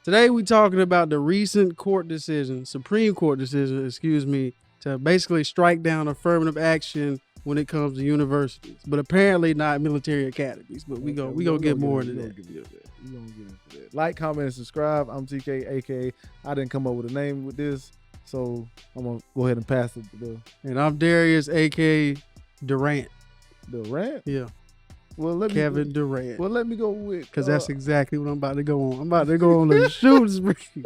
Today we talking about the recent Supreme Court decision, excuse me, to basically strike down affirmative action when it comes to universities, but apparently not military academies. But we gonna get more into that. We gonna get into that. Like, comment, and subscribe. I'm TK, aka I didn't come up with a name with this, so I'm gonna go ahead and pass it to And I'm Darius, aka Durant. Durant. Yeah. Well, Kevin Durant. Well, let me go with because that's exactly what I'm about to go on. I'm about to go on the shooting spree.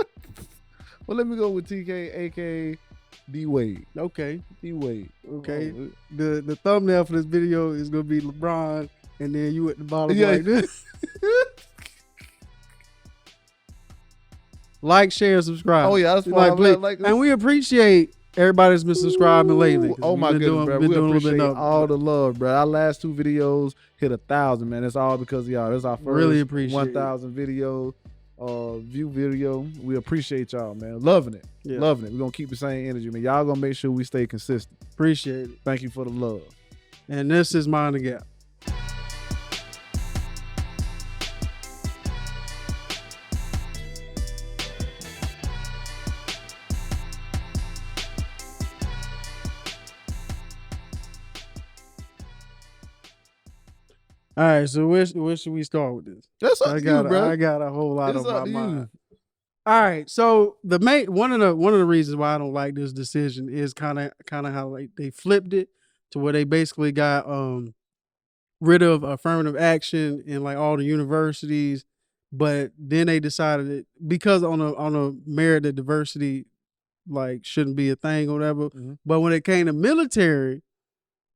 Well, let me go with TK, aka D Wade. Okay, D Wade. Okay. The thumbnail for this video is gonna be LeBron, and then you at the bottom like this. Like, share, subscribe. Oh yeah, that's why and we appreciate everybody that's been subscribing lately. Oh my goodness, bro. We appreciate all the love, bro. Our last 2 videos hit 1,000, man. It's all because of y'all. That's our first 1,000 video view video. We appreciate y'all, man. Loving it. Yeah. Loving it. We're gonna keep the same energy, man. Y'all gonna make sure we stay consistent. Appreciate it. Thank you for the love. And this is Mind the Gap. All right, so where should we start with this? That's up to you, bro. I got a whole lot on my mind. All right, so one of the reasons why I don't like this decision is kind of how they flipped it to where they basically got rid of affirmative action in like all the universities, but then they decided that because on a merit that diversity like shouldn't be a thing or whatever. Mm-hmm. But when it came to military,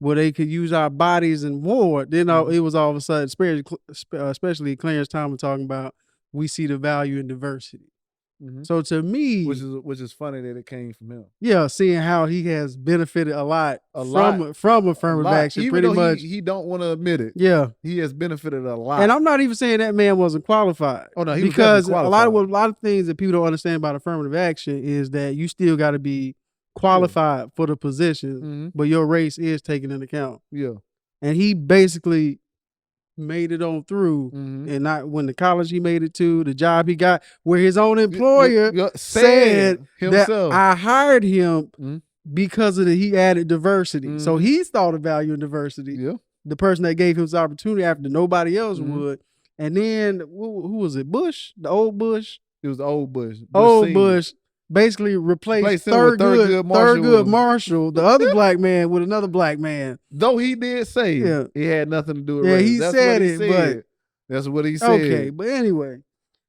where they could use our bodies in war, then it was all of a sudden, especially Clarence Thomas talking about, we see the value in diversity. Mm-hmm. So to me, which is funny that it came from him. Yeah, seeing how he has benefited a lot from affirmative action. Even pretty much, he don't want to admit it. Yeah, he has benefited a lot. And I'm not even saying that man wasn't qualified. Oh no, he because was qualified. a lot of things that people don't understand about affirmative action is that you still got to be qualified for the position, but your race is taken into account. Yeah, and he basically made it on through, and not when the college he made it to, the job he got, where his own employer said himself, that I hired him because of he added diversity. So he's thought of value in diversity. Yeah, the person that gave him his opportunity after nobody else would. And then who was it? Bush, the old Bush. It was the old Bush. Bush. Basically replaced Thurgood Marshall, the other black man, with another black man. Though he did say it had nothing to do with race. He said it, but that's what he said. Okay, but anyway.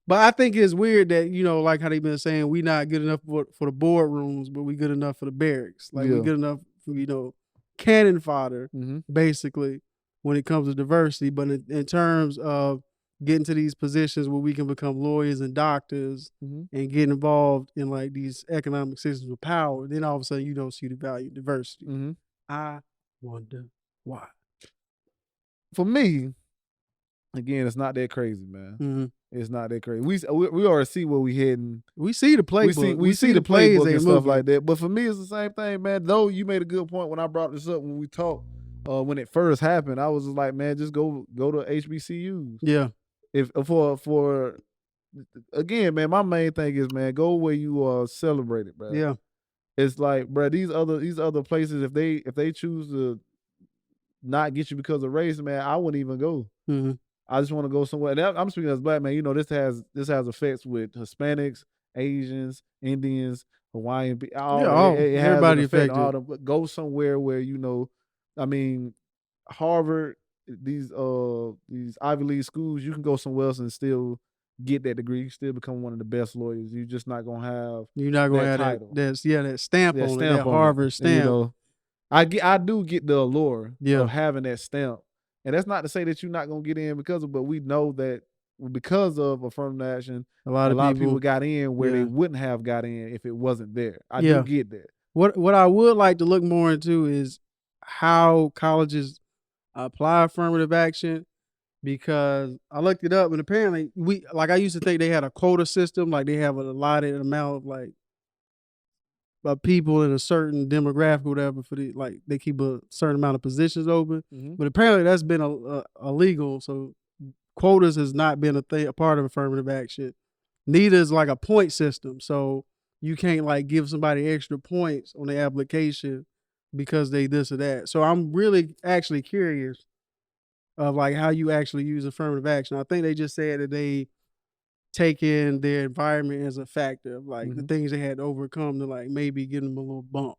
But I think it's weird that, like how they've been saying, we not good enough for the boardrooms, but we good enough for the barracks. Like we're good enough for, cannon fodder, basically, when it comes to diversity. But in terms of getting to these positions where we can become lawyers and doctors and get involved in like these economic systems of power, then all of a sudden you don't see the value of diversity. I wonder why. For me, again, it's not that crazy, man. It's not that crazy. We already see where we heading. We see the playbook. We see the playbook and stuff like that. But for me, it's the same thing, man. Though you made a good point when I brought this up when we talked when it first happened. I was just like, man, just go to HBCUs. Yeah. If for again, man, my main thing is, man, go where you are celebrated, bro. Yeah, it's like, bro, these other places, if they choose to not get you because of race, man, I wouldn't even go. I just want to go somewhere. And I'm speaking as black man. This has effects with Hispanics, Asians, Indians, Hawaiian. Everybody affected. Go somewhere where I mean, Harvard. These Ivy League schools, you can go somewhere else and still get that degree. You still become one of the best lawyers. You're just not gonna have. You're not gonna have title. That stamp on it, that Harvard stamp. I do get the allure of having that stamp, and that's not to say that you're not gonna get in because of. But we know that because of affirmative action, a lot of people got in where they wouldn't have got in if it wasn't there. I do get that. What I would like to look more into is how colleges apply affirmative action, because I looked it up and apparently I used to think they had a quota system, like they have an allotted amount of people in a certain demographic or whatever they keep a certain amount of positions open. But apparently that's been illegal. So quotas has not been a part of affirmative action. neither is like a point system. So you can't like give somebody extra points on the application because they this or that. So I'm really actually curious of like how you actually use affirmative action. I think they just said that they take in their environment as a factor of like the things they had to overcome to like maybe give them a little bump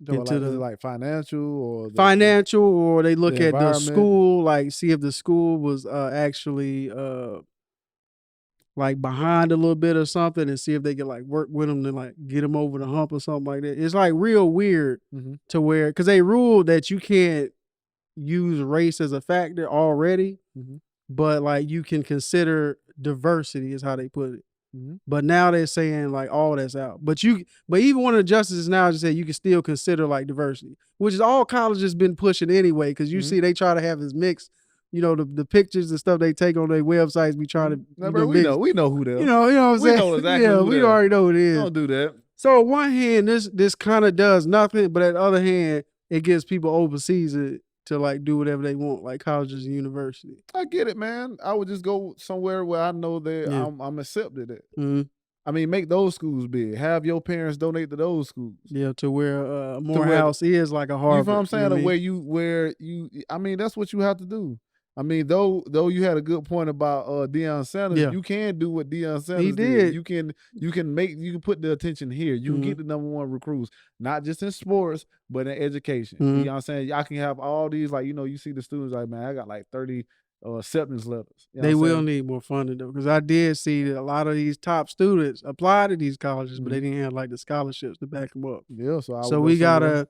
into Is it the like financial or financial, or they look at the environment? school, like see if the school was actually like behind a little bit or something, and see if they can like work with them to like get them over the hump or something like that. It's like real weird to where, because they ruled that you can't use race as a factor already, but like you can consider diversity is how they put it. But now they're saying like all that's out. But even one of the justices now just said you can still consider like diversity, which is all colleges been pushing anyway. Because you see they try to have this mix. You know, the pictures and stuff they take on their websites be trying to. We know who they are. You know what I'm saying? We know exactly. Yeah, we already know who it is. Don't do that. So on one hand, this kind of does nothing, but at the other hand, it gives people overseas to like do whatever they want, like colleges and universities. I get it, man. I would just go somewhere where I know that I'm accepted at. I mean, make those schools big. Have your parents donate to those schools. Yeah, to where Morehouse is like a Harvard. You know what I'm saying? Where you I mean, that's what you have to do. I mean, though you had a good point about Deion Sanders, you can do what Deion Sanders did. You can put the attention here. You can get the #1 recruits, not just in sports, but in education. You know what I'm saying? I can have all these, like, you know, you see the students like, man, I got like 30 acceptance letters. You know they will need more funding though, because I did see that a lot of these top students apply to these colleges, but they didn't have like the scholarships to back them up. Yeah, so we gotta.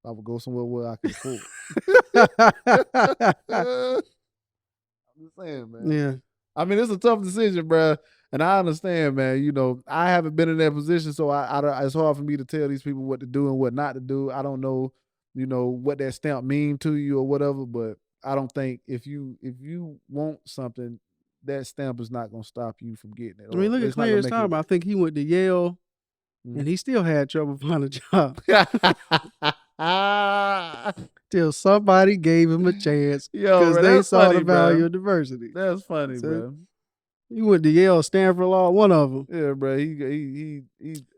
I would go somewhere where I can afford. I'm just saying, man. Yeah. I mean, it's a tough decision, bro. And I understand, man. You know, I haven't been in that position, so it's hard for me to tell these people what to do and what not to do. I don't know, you know, what that stamp mean to you or whatever, but I don't think if you want something, that stamp is not going to stop you from getting it. I mean, look at Clarence Thomas. I think he went to Yale, and he still had trouble finding a job. Till somebody gave him a chance because they saw the value of diversity. That's funny, bro. He went to Yale, Stanford Law, one of them. Yeah, bro. He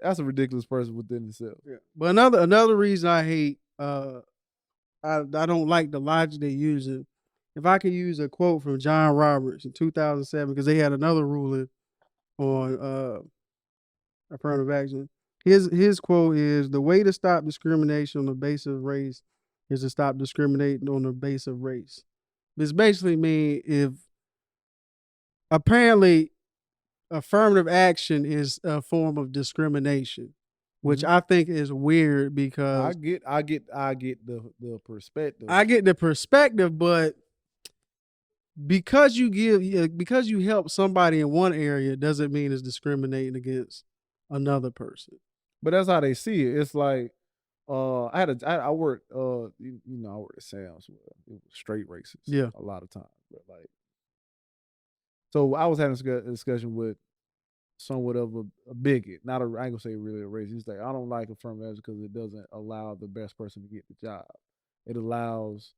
that's a ridiculous person within himself. Yeah. But another reason I hate, I don't like the logic they're using. If I could use a quote from John Roberts in 2007, because they had another ruling on affirmative action. His quote is, "The way to stop discrimination on the basis of race is to stop discriminating on the basis of race." This basically means if apparently affirmative action is a form of discrimination, which I think is weird because I get the perspective. I get the perspective, but because you help somebody in one area doesn't mean it's discriminating against another person. But that's how they see it. It's like I worked you know, I worked at Sam's where it was straight racist a lot of times. But like, so I was having a discussion with somewhat of a bigot, I ain't gonna say really a racist. He's like, I don't like affirmative action because it doesn't allow the best person to get the job. It allows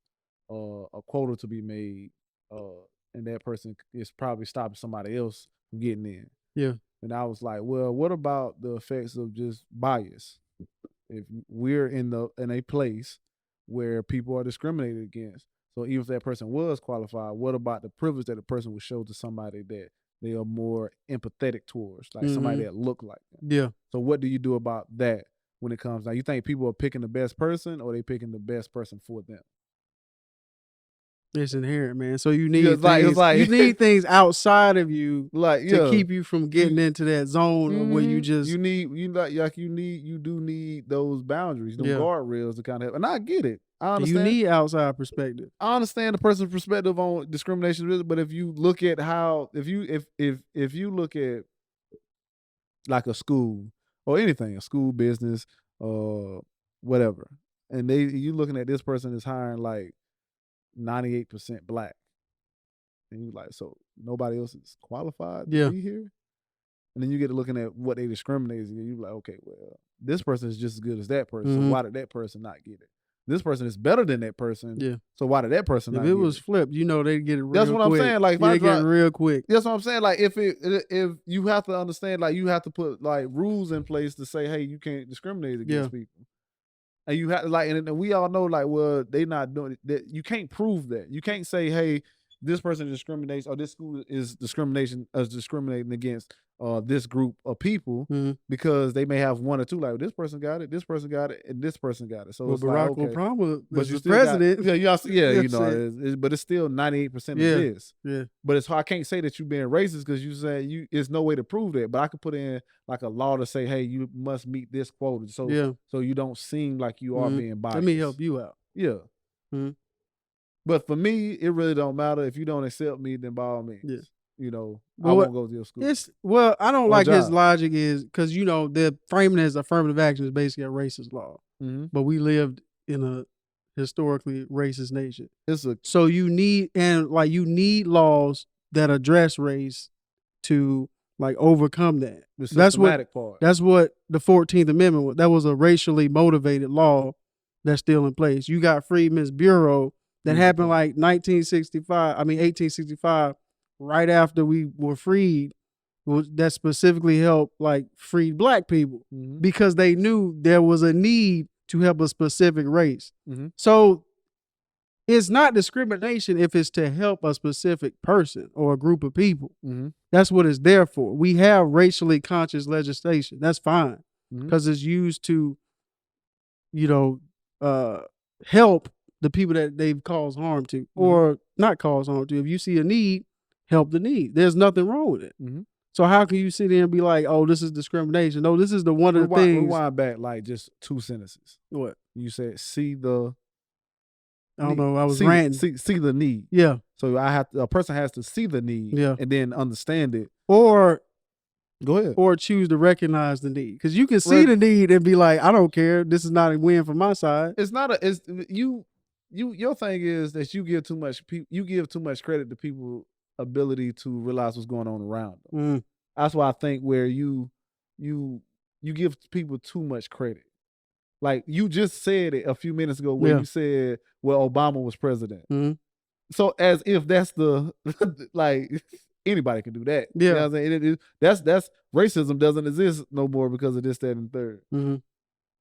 a quota to be made, and that person is probably stopping somebody else from getting in. Yeah. And I was like, well, what about the effects of just bias? If we're in a place where people are discriminated against, so even if that person was qualified, what about the privilege that the person would show to somebody that they are more empathetic towards, like somebody that look like them? Yeah. So what do you do about that when it comes down? You think people are picking the best person, or they picking the best person for them? It's inherent, man. So you need you need things outside of you, like to keep you from getting into that zone where you just you do need those boundaries, those guardrails to kind of help. And I get it. I understand. You need outside perspective. I understand the person's perspective on discrimination, but if you look at how if you look at like a school or anything, a school, business, whatever, and you looking at this person is hiring like 98% black, and you like, so nobody else is qualified to be here. And then you get to looking at what they discriminate against, you like, okay, well, this person is just as good as that person. So why did that person not get it? this person is better than that person. Yeah. So why did that person not If it was flipped, you know, they'd get it real quick. That's what I'm saying. Like, they get it real quick. That's what I'm saying. Like, if you have to understand, like, you have to put like rules in place to say, hey, you can't discriminate against people. And you have like, and we all know, like, well, they not doing that. You can't prove that. You can't say, hey, this person discriminates, or this school is discriminating against this group of people because they may have one or two. Like, this person got it, this person got it, and this person got it. So well, it's Barack like, okay. Obama But you the still president. you know, but it's still 98% of this. Yeah. But it's I can't say that you're being racist because you say it's no way to prove that. But I could put in like a law to say, hey, you must meet this quota. So you don't seem like you are being biased. Let me help you out. Yeah. But for me, it really don't matter. If you don't accept me, then by all means. Yeah. You know, I won't go to your school. I don't like his logic is because, you know, they're framing it as affirmative action is basically a racist law. But we lived in a historically racist nation. So you need laws that address race to like overcome that. The systematic part. That's what the 14th Amendment was. That was a racially motivated law that's still in place. You got Freedmen's Bureau that happened like 1865, right after we were freed, that specifically helped like free black people because they knew there was a need to help a specific race. So it's not discrimination if it's to help a specific person or a group of people. That's what it's there for. We have racially conscious legislation. That's fine because it's used to, you know, help the people that they've caused harm to or not caused harm to. If you see a need, help the need. There's nothing wrong with it. So how can you sit there and be like, oh, this is discrimination? No, this is the one of the things. Rewind back like just 2 sentences. What? You said, see the... I don't know. I was ranting. See the need. Yeah. So a person has to see the need and then understand it. Or go ahead. Or choose to recognize the need. Because you can see the need and be like, I don't care. This is not a win from my side. It's not your thing is that you give too much credit to people's ability to realize what's going on around them. That's why I think where you give people too much credit. Like you just said it a few minutes ago where you said, well, Obama was president. So as if that's the like anybody can do that. Yeah. You know what I'm saying? That's racism doesn't exist no more because of this, that, and third.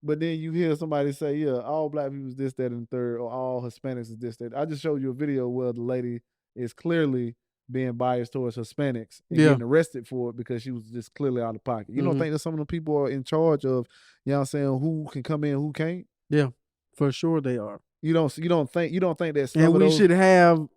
But then you hear somebody say, yeah, all black people is this, that, and third, or all Hispanics is this, that. I just showed you a video where the lady is clearly being biased towards Hispanics and getting arrested for it because she was just clearly out of pocket. You don't think that some of the people are in charge of, you know what I'm saying, who can come in, who can't? Yeah, for sure they are. You don't think that some and of those... should have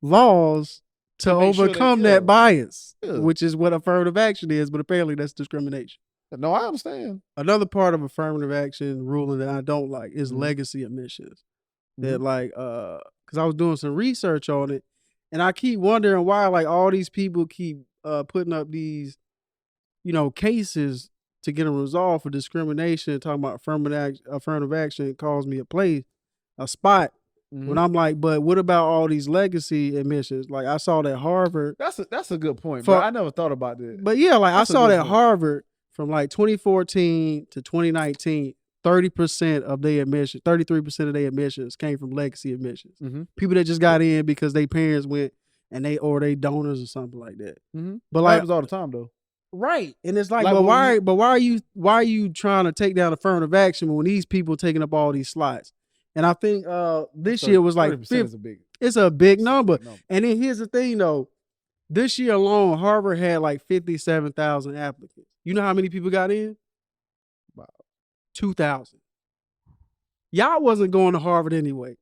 laws to overcome that bias, which is what affirmative action is, but apparently that's discrimination. No, I understand. Another part of affirmative action ruling that I don't like is legacy admissions. That like, because I was doing some research on it, and I keep wondering why like all these people keep putting up these, you know, cases to get them resolved for discrimination, talking about affirmative action calls me a spot. When I'm like, but what about all these legacy admissions? Like I saw that Harvard. That's a good point, but I never thought about that. But yeah, like that's I saw that point. Harvard from like 2014 to 2019, 30% of their admissions, 33% of their admissions came from legacy admissions. People that just got in because their parents went and they donors or something like that. But like, that happens all the time though. Right. And it's like, but why are you trying to take down affirmative action when these people taking up all these slots? And I think this year was like it's a big number. And then here's the thing though. This year alone, Harvard had like 57,000 applicants. You know how many people got in? Wow. 2,000. Y'all wasn't going to Harvard anyway.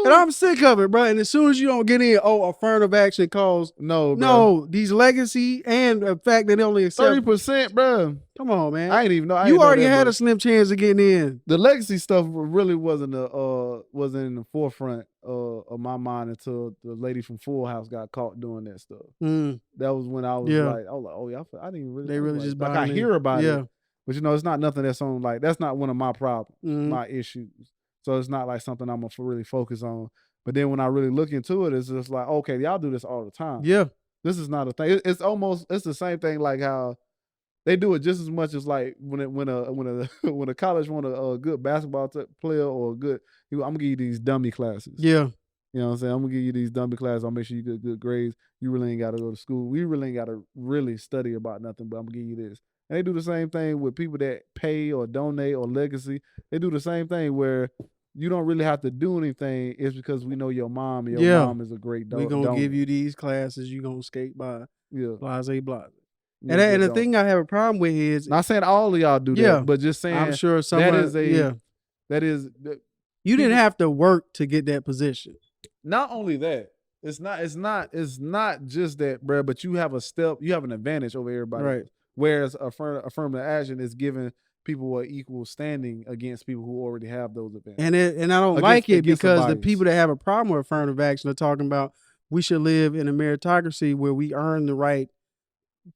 And I'm sick of it, bro. And as soon as you don't get in, affirmative action calls. No, these legacy and the fact that they only accept 30%, bro. Come on, man. I ain't even know. You already had a slim chance of getting in. The legacy stuff really wasn't in the forefront of my mind until the lady from Full House got caught doing that stuff. That was when I was like, oh yeah, I didn't really. They really just like I hear about it, but you know, it's not nothing that's on like that's not one of my problems, my issues. So it's not like something I'm gonna really focus on. But then when I really look into it, it's just like, okay, y'all do this all the time. Yeah. This is not a thing. It's the same thing like how they do it just as much as like when a college want a good basketball player or a good, I'm gonna give you these dummy classes. Yeah. You know what I'm saying? I'm gonna give you these dummy classes. I'll make sure you get good grades. You really ain't gotta go to school. We really ain't gotta really study about nothing, but I'm gonna give you this. And they do the same thing with people that pay or donate or legacy. They do the same thing where you don't really have to do anything. It's because we know your mom and your mom is a great donor. We're gonna give you these classes, you gonna skate by. Yeah. Blase. And the thing I have a problem with is, not saying all of y'all do that, but just saying I'm sure someone that is you didn't have to work to get that position. Not only that, it's not just that, bro, but you have an advantage over everybody. Right. Whereas affirmative action is giving people an equal standing against people who already have those advantages. And I don't like it because the people that have a problem with affirmative action are talking about we should live in a meritocracy where we earn the right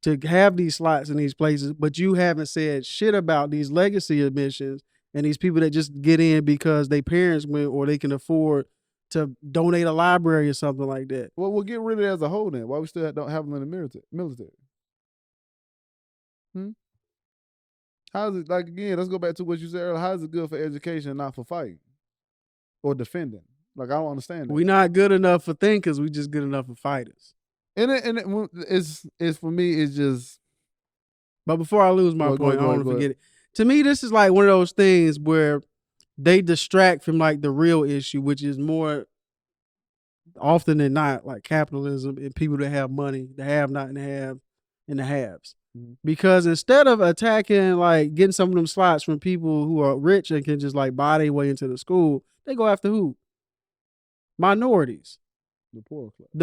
to have these slots in these places, but you haven't said shit about these legacy admissions and these people that just get in because their parents went or they can afford to donate a library or something like that. Well, we'll get rid of it as a whole then. Why we still don't have them in the military? How is it, like, again, let's go back to what you said earlier. How is it good for education and not for fighting or defending? Like, I don't understand that. We're not good enough for thinkers. We just good enough for fighters. And it's for me, it's just. But before I lose my point, I don't want to forget it. To me, this is like one of those things where they distract from like the real issue, which is more often than not like capitalism and people that have money, the have not and the haves. Mm-hmm. Because instead of attacking, like getting some of them slots from people who are rich and can just like buy their way into the school, they go after who? Minorities. The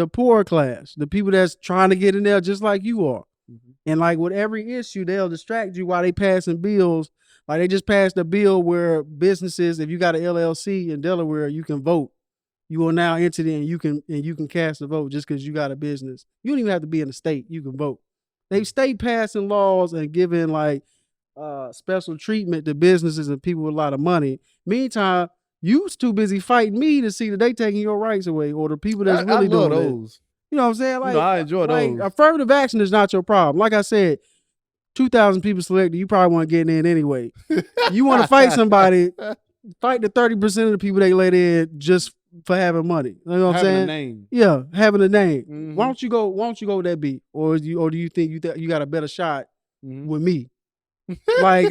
poor class. The people that's trying to get in there just like you are. Mm-hmm. And like with every issue, they'll distract you while they passing bills. Like they just passed a bill where businesses, if you got an LLC in Delaware, you can vote. You are now entered in, you can cast a vote just because you got a business. You don't even have to be in the state. You can vote. They stay passing laws and giving like special treatment to businesses and people with a lot of money. Meantime, you was too busy fighting me to see that they taking your rights away, or the people that's really doing those. You know what I'm saying? Like, I enjoy those. Affirmative action is not your problem. Like I said, 2,000 people selected. You probably want to get in anyway. You want to fight somebody, fight the 30% of the people they let in just for having money. You know what I'm saying? Having a name. Yeah, having a name. Mm-hmm. Why don't you go with that beat, or do you think you got a better shot with me? what are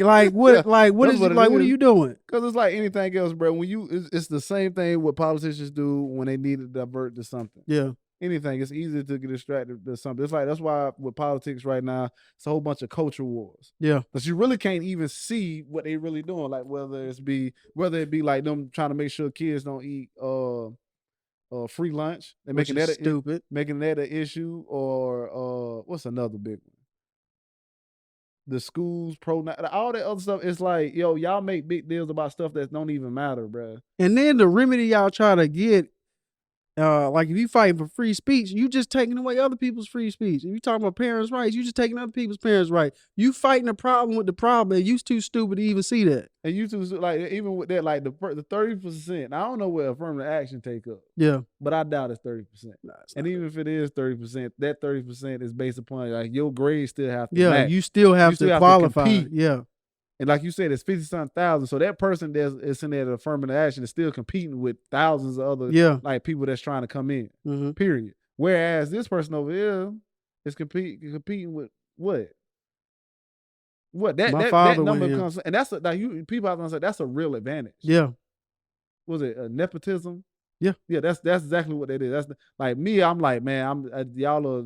you doing? Because it's like anything else, bro. When it's the same thing what politicians do when they need to divert to something. Yeah. Anything, it's easy to get distracted to something. It's like that's why with politics right now, it's a whole bunch of culture wars. Yeah. Because you really can't even see what they really doing. Like whether it be like them trying to make sure kids don't eat free lunch and making that stupid, making that an issue, or what's another big one? The schools, all that other stuff. It's like, yo, y'all make big deals about stuff that don't even matter, bro. And then the remedy y'all try to get, like if you fighting for free speech, you just taking away other people's free speech. If you talking about parents' rights, you just taking other people's parents' rights. You fighting the problem with the problem, and you too stupid to even see that. And you too, like, even with that, like the 30%, I don't know where affirmative action take up. Yeah. But I doubt it's 30%. Nah, and even if it is 30%, that 30% is based upon like your grades still have to match. You still have to qualify. To yeah. And like you said, it's 50-something thousand. So that person that's in there affirmative action is still competing with thousands of other like people that's trying to come in. Mm-hmm. Period. Whereas this person over here is competing with what? What that number comes, and that's people have to say that's a real advantage. Yeah. Was it a nepotism? Yeah. Yeah. That's exactly what that is. That's like me. I'm like, man, y'all are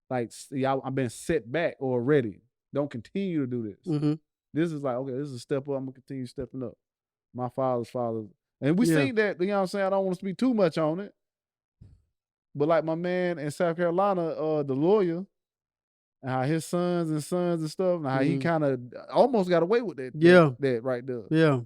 like I've been set back already. Don't continue to do this. Mm-hmm. This is like, okay, this is a step up. I'm gonna continue stepping up. My father's father, and we see that. You know what I'm saying? I don't want to speak too much on it, but like my man in South Carolina, the lawyer. And how his sons and stuff, and how he kind of almost got away with that. That right there. Yeah.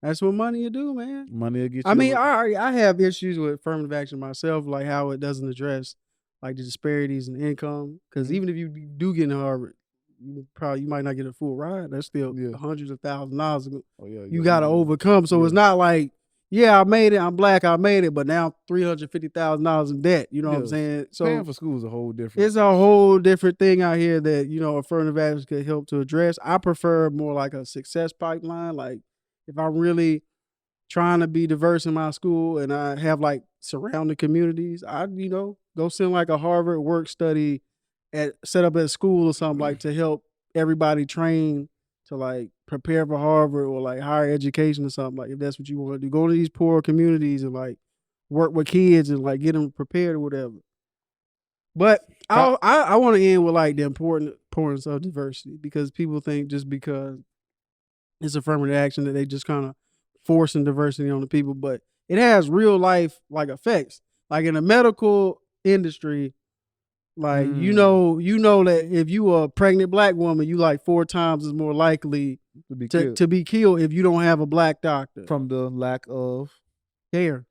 That's what money will do, man. Money will get you. I mean, I have issues with affirmative action myself, like how it doesn't address like the disparities in income. Because even if you do get in Harvard, you might not get a full ride. That's still hundreds of thousands of dollars you got to overcome. So it's not like, yeah, I made it. I'm black. I made it, but now $350,000 in debt. You know what I'm saying? So paying for school is a whole different. It's a whole different thing out here that affirmative action could help to address. I prefer more like a success pipeline. Like if I'm really trying to be diverse in my school and I have like surrounding communities, I go send like a Harvard work study set up at school or something like to help everybody train to like prepare for Harvard or like higher education or something, like if that's what you want to do. Go to these poor communities and like work with kids and like get them prepared or whatever. But I want to end with like the importance of diversity, because people think just because it's affirmative action that they just kind of forcing diversity on the people, but it has real life like effects. Like in the medical industry, like you know that if you are a pregnant black woman, you like 4 times as more likely to be killed if you don't have a black doctor from the lack of care.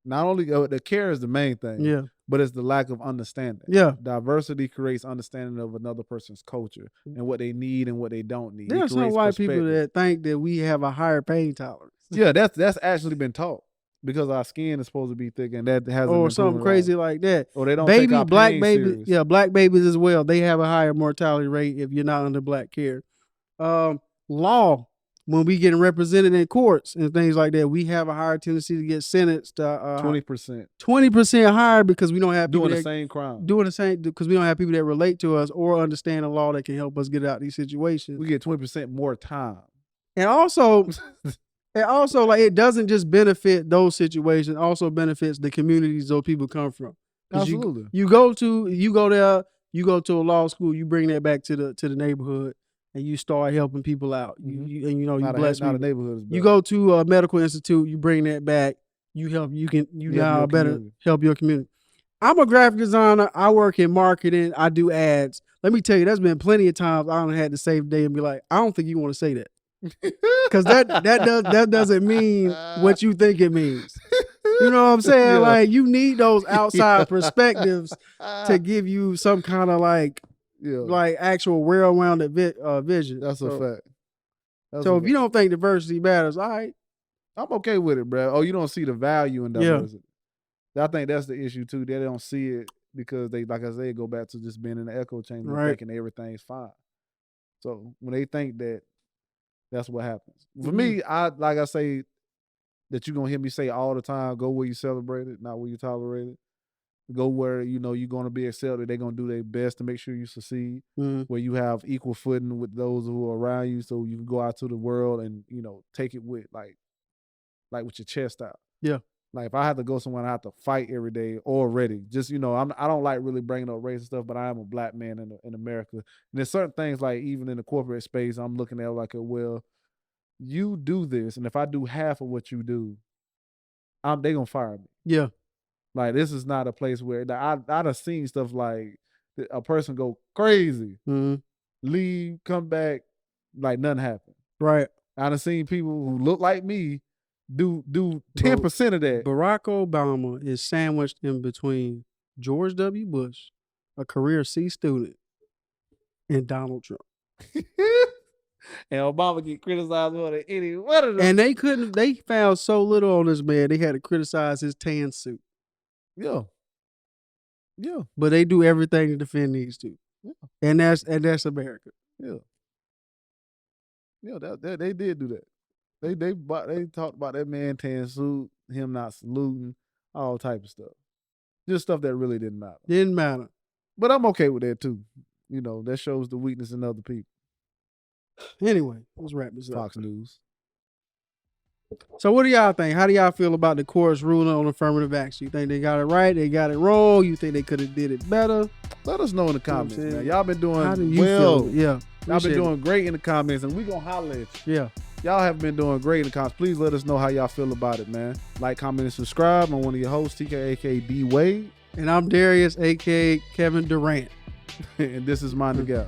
Not only the care is the main thing, but it's the lack of understanding. Yeah, diversity creates understanding of another person's culture and what they need and what they don't need. There's some white people that think that we have a higher pain tolerance. Yeah, that's actually been taught. Because our skin is supposed to be thick, and that hasn't been something crazy like that. Or they don't take our black pain babies, serious. Yeah, black babies as well. They have a higher mortality rate if you're not under black care. Law, when we getting represented in courts and things like that, we have a higher tendency to get sentenced 20% higher because we don't have people doing the same crime. Because we don't have people that relate to us or understand the law that can help us get out of these situations. We get 20% more time. And also. And also, like, it doesn't just benefit those situations; it also benefits the communities those people come from. Absolutely. You go there, you go to a law school, you bring that back to the neighborhood, and you start helping people out. You bless people. Neighborhood. You go to a medical institute, you bring that back. You help. You now better help your community. I'm a graphic designer. I work in marketing. I do ads. Let me tell you, there's been plenty of times I had to save the day and be like, I don't think you want to say that. Because that doesn't mean what you think it means. You know what I'm saying? Yeah. Like you need those outside perspectives to give you some kind of like actual well-rounded vision. That's a fact. So if you don't think diversity matters, all right, I'm okay with it, bro. Oh, you don't see the value in diversity. Yeah. I think that's the issue too. They don't see it because they, like I said, go back to just being in the echo chamber, thinking everything's fine. So when they think that. That's what happens. For me, I say that you're gonna hear me say all the time, go where you celebrate it, not where you tolerate it. Go where you're gonna be accepted. They're gonna do their best to make sure you succeed. Where you have equal footing with those who are around you, so you can go out to the world and take it with like with your chest out. Yeah. Like if I have to go somewhere, I have to fight every day already. Just I don't like really bringing up race and stuff, but I am a black man in America, and there's certain things like even in the corporate space, I'm looking at like, well, you do this, and if I do half of what you do, they gonna fire me. Yeah, like this is not a place where I done seen stuff like a person go crazy, leave, come back, like nothing happened. Right. I done seen people who look like me. Do 10% of that. Barack Obama is sandwiched in between George W. Bush, a career C student, and Donald Trump. And Obama get criticized more than any one of them. And they found so little on this man, they had to criticize his tan suit. Yeah. Yeah. But they do everything to defend these two. Yeah. And that's America. Yeah. Yeah, they did do that. They talked about that man tan suit, him not saluting, all type of stuff. Just stuff that really didn't matter. Didn't matter. But I'm okay with that too. That shows the weakness in other people. Anyway, let's wrap this up. Fox News. So what do y'all think? How do y'all feel about the court's ruling on affirmative action? You think they got it right? They got it wrong? You think they could have did it better? Let us know in the comments, man. Y'all been doing Yeah. Y'all been doing great in the comments, and we gonna holler at you. Yeah. Y'all have been doing great in the comments. Please let us know how y'all feel about it, man. Like, comment, and subscribe. I'm one of your hosts, TK, a.k.a. D. Wade. And I'm Darius, a.k.a. Kevin Durant. And this is Mind the Gap.